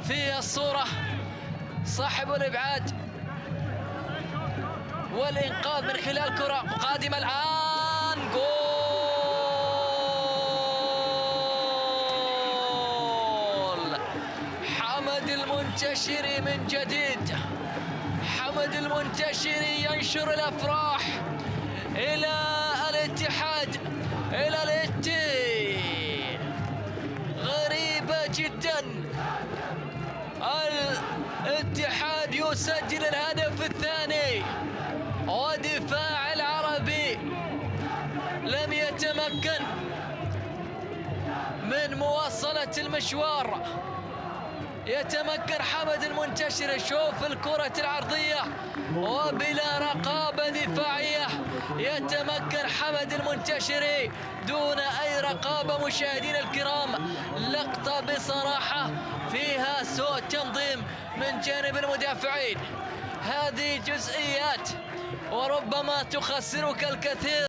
في الصورة صاحب الإبعاد والإنقاذ من خلال كرة قادمة الآن. جول حمد المنتشري من جديد. حمد المنتشري ينشر الأفراح إلى الاتحاد، إلى الاتي. غريبة جدا، الاتحاد يسجل الهدف الثاني ودفاع العربي لم يتمكن من مواصلة المشوار. يتمكن حمد المنتشري، شوف الكرة العرضية وبلا رقابة دفاعية يتمكن حمد المنتشري دون أي رقابة. مشاهدينا الكرام، لقطة بصراحة فيها سوء تنظيم من جانب المدافعين. هذه جزئيات وربما تخسرك الكثير.